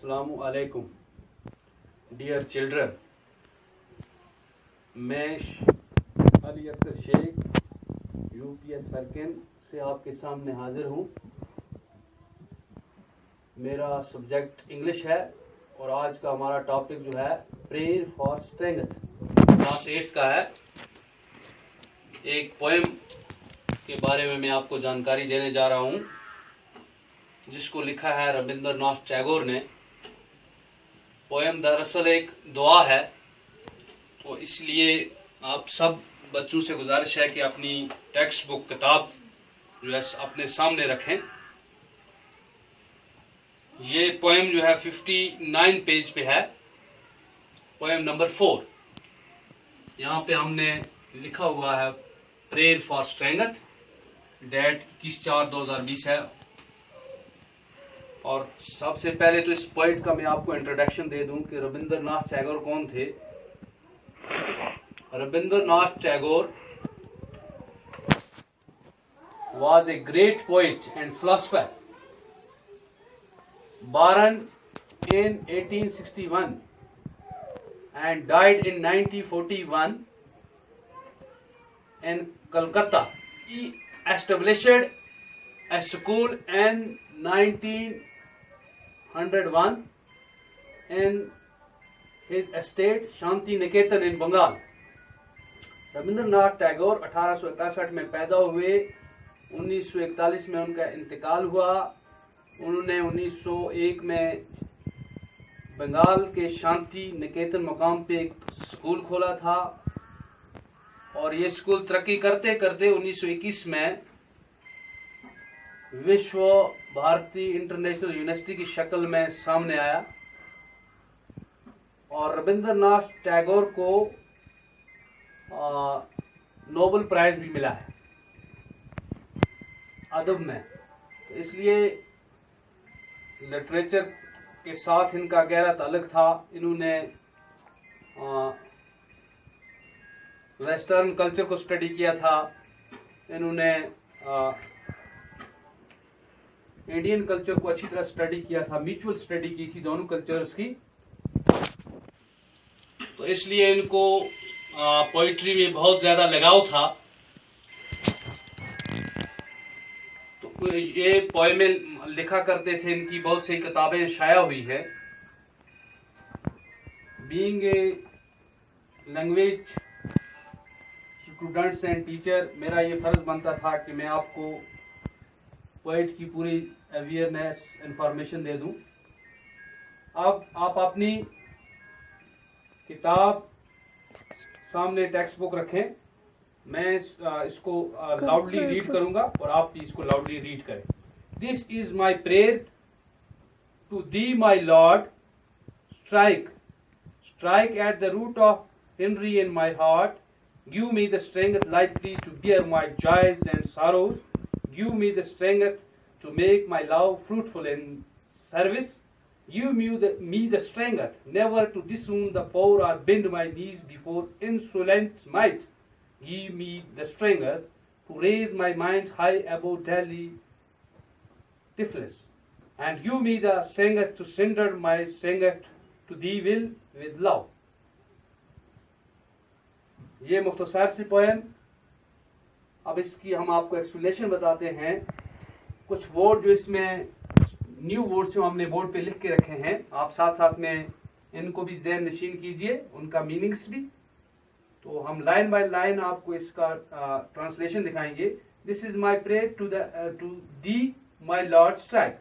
अस्सलामु अलैकुम dear children. मैं अली अख्तर शेख यूपीएस फरकिन से आपके सामने हाजिर हूँ। मेरा सब्जेक्ट इंग्लिश है और आज का हमारा टॉपिक जो है प्रेयर फॉर स्ट्रेंथ, क्लास 8 का है। एक पोएम के बारे में मैं आपको जानकारी देने जा रहा हूँ जिसको लिखा है रविंद्रनाथ टैगोर ने। पोएम दरअसल एक दुआ है, तो इसलिए आप सब बच्चों से गुजारिश है कि अपनी टेक्स्ट बुक किताब जो है अपने सामने रखें। ये पोएम जो है 59 पेज पे है, पोएम नंबर 4। यहाँ पे हमने लिखा हुआ है प्रेयर फॉर स्ट्रेंथ, डेट 21/4/2020 है। और सबसे पहले तो इस पोइट का मैं आपको इंट्रोडक्शन दे दूं कि रविंद्रनाथ टैगोर कौन थे। Rabindranath Tagore was a great poet and philosopher, born in 1861 and died in 1941 in Calcutta. He established a school in 1901 in his estate Shanti Niketan in Bengal. Rabindranath Tagore 1861 में पैदा हुए, 1941 में उनका इंतकाल हुआ। उन्होंने 1901 में बंगाल के शांति निकेतन मुकाम पे एक स्कूल खोला था और ये स्कूल तरक्की करते करते 1921 में विश्व भारती इंटरनेशनल यूनिवर्सिटी की शक्ल में सामने आया। और रविंद्रनाथ टैगोर को नोबेल प्राइज भी मिला है अदब में। तो इसलिए लिटरेचर के साथ इनका गहरा ताल्लुक था। इन्होंने वेस्टर्न कल्चर को स्टडी किया था, इन्होंने इंडियन कल्चर को अच्छी तरह स्टडी किया था, म्यूचुअल स्टडी की थी दोनों कल्चर्स की। तो इसलिए इनको पोइट्री में बहुत ज्यादा लगाव था। तो ये पोएमें लिखा करते थे, इनकी बहुत सी किताबें शाया हुई है। Being a language students and teacher, मेरा ये फर्ज बनता था कि मैं आपको पोइट की पूरी अवेयरनेस इंफॉर्मेशन दे दूं। अब आप अपनी किताब सामने टेक्स्ट बुक रखें। मैं इसको लाउडली रीड करूंगा और आप भी इसको लाउडली रीड करें। This is my prayer to thee my Lord, strike strike at the root of हिंड्री in my heart, give me the strength lightly to bear my joys and sorrows, give me the strength to make my love fruitful in service, give me the strength never to disown the poor or bend my knees before insolent might, give me the strength to raise my mind high above daily trifles, and give me the strength to surrender my strength to thee will with love। ये मुख्तसर सी poem. अब इसकी हम आपको explanation बताते हैं। कुछ word जो इसमें न्यू वर्ड्स जो हमने बोर्ड पे लिख के रखे हैं, आप साथ साथ में इनको भी ज़हन नशीन कीजिए, उनका मीनिंग्स भी। तो हम लाइन बाय लाइन आपको इसका ट्रांसलेशन दिखाएंगे। This is my prayer to thee my Lord strike.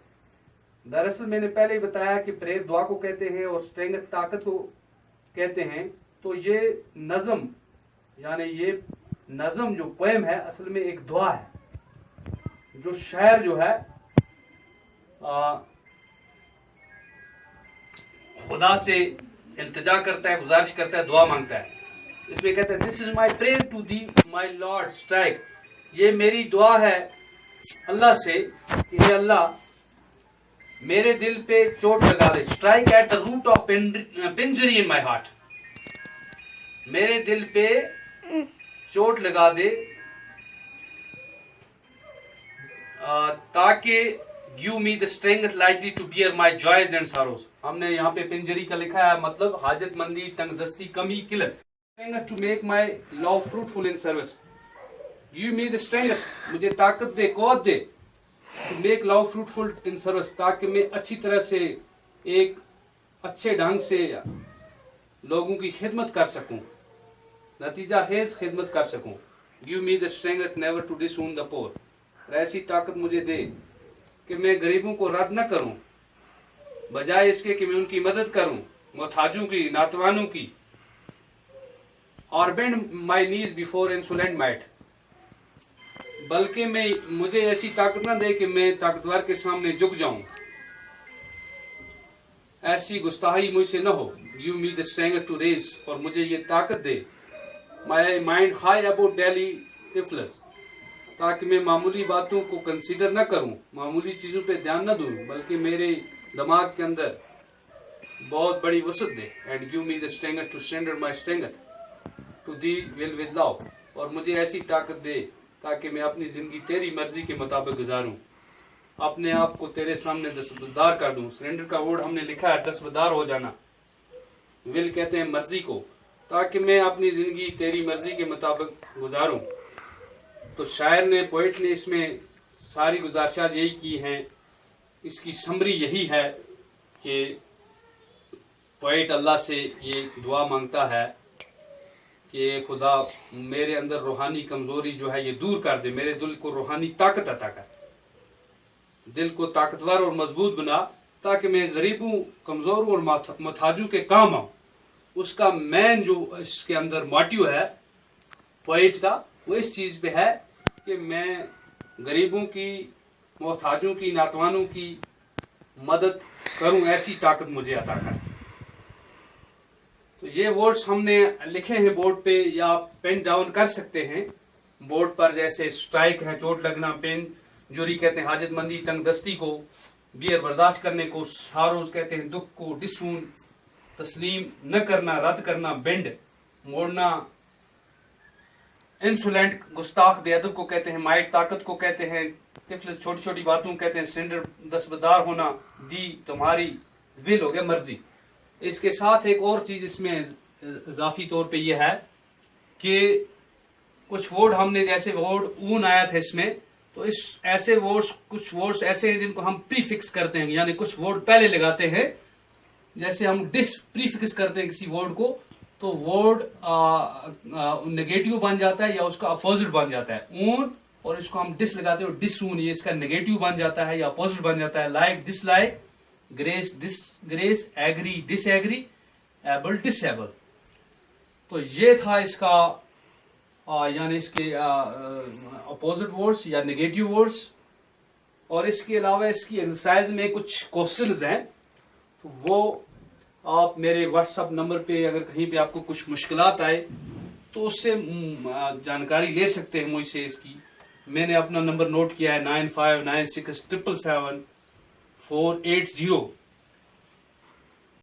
दरअसल मैंने पहले ही बताया कि प्रेयर दुआ को कहते हैं और स्ट्रेंथ ताकत को कहते हैं। तो ये नज़म, यानी ये नज़म जो पोएम है असल में एक दुआ है। जो शायर जो है खुदा से इल्तिजा करता है, गुजारिश करता है, दुआ मांगता है। इसमें कहता है this is my prayer to thee my Lord strike, ये मेरी दुआ है अल्लाह से कि हे अल्लाह मेरे दिल पे चोट लगा दे। Strike at the root of penury in my heart, मेरे दिल पे चोट लगा दे ताकि give me the strength lightly to bear my joys and sorrows. हमने यहाँ पे पिंजरी का लिखा है, मतलब हाजतमंदी, तंगदस्ती, कमी, किल्लत। Strength to make my love fruitful in service. Give me the strength, मुझे ताकत दे, कौत दे, to make love fruitful in service, ताकि मैं अच्छी तरह से, एक अच्छे ढंग से लोगों की खिदमत कर सकूं, नतीजा हेज खिदमत कर सकूं। Give me the strength never to disown the poor, ऐसी ताकत मुझे दे कि मैं गरीबों को रद्द न करूं, बजाय इसके कि मैं उनकी मदद करूं, मोहताजों की, नातवानों की। और बेंड माई नीज बिफोर इंसोलेंट माइट, बल्कि मुझे ऐसी ताकत न दे कि मैं ताकतवर के सामने झुक जाऊं, ऐसी गुस्ताही मुझसे न हो। Give me the strength to raise, और मुझे ये ताकत दे my mind high about daily trifles, ताकि मैं मामूली बातों को कंसीडर न करूं, मामूली चीजों पे ध्यान न दूं, बल्कि मेरे दिमाग के अंदर बहुत बड़ी वसत दे। And give me the strength to surrender my strength to thee will with love, और मुझे ऐसी ताकत दे ताकि मैं अपनी जिंदगी तेरी मर्जी के मुताबिक गुजारूं, अपने आप को तेरे सामने दस्तबरदार कर दूं। सरेंडर का वर्ड हमने लिखा है दस्तबरदार हो जाना, विल कहते हैं मर्जी को, ताकि मैं अपनी जिंदगी तेरी मर्जी के मुताबिक गुजारूं। तो शायर ने, पोइट ने इसमें सारी गुजारिशात यही की हैं। इसकी समरी यही है कि पोइट अल्लाह से ये दुआ मांगता है कि खुदा मेरे अंदर रूहानी कमजोरी जो है ये दूर कर दे, मेरे दिल को रूहानी ताकत अता कर, दिल को ताकतवर और मजबूत बना, ताकि मैं गरीबों, कमजोरों और मोहताजों के काम आऊं। उसका मेन जो इसके अंदर मोटिव है पोइट का, वो इस चीज पे है कि मैं गरीबों की, मोहताजों की, नातवानों की मदद करूं, ऐसी ताकत मुझे अता कर। तो ये वर्ड्स हमने लिखे हैं बोर्ड पे, या आप पेन डाउन कर सकते हैं बोर्ड पर, जैसे स्ट्राइक है चोट लगना, पेन जोरी कहते हैं हाजतमंदी, तंगदस्ती को, बियर बर्दाश्त करने को, सारोज कहते हैं दुख को, डिसून तस्लीम न करना, रद्द करना, बेंड मोड़ना, इंसोलेंट गुस्ताख बेअदब को कहते हैं, माइट ताकत को कहते हैं, टिफल्स छोटी छोटी बातों को कहते हैं, सरेंडर दस्तबरदार होना, दी तुम्हारी विल हो गया मर्जी। इसके साथ एक और चीज इसमें इजाफी तौर पे यह है कि कुछ वर्ड हमने, जैसे वर्ड ऊन आया था इसमें, तो इस ऐसे वर्ड्स, कुछ वर्ड्स ऐसे हैं जिनको हम प्रीफिक्स करते हैं, यानी कुछ वर्ड पहले लगाते हैं। जैसे हम डिस प्रीफिक्स करते हैं किसी वर्ड को, तो वर्ड नेगेटिव बन जाता है या उसका अपोजिट बन जाता है। ऊन, और इसको हम डिस लगाते हैं, डिसऊन, ये इसका नेगेटिव बन जाता है या अपोजिट बन जाता है। Like dislike, grace disgrace, agree disagree, able disable. तो ये था इसका यानी इसके अपोजिट वर्ड्स या नेगेटिव वर्ड्स। और इसके अलावा इसकी एक्सरसाइज में कुछ क्वेश्चंस हैं, तो वो आप मेरे व्हाट्सएप नंबर पे, अगर कहीं पे आपको कुछ मुश्किलात आए तो उससे जानकारी ले सकते हैं मुझसे इसकी। मैंने अपना नंबर नोट किया है 9596777480।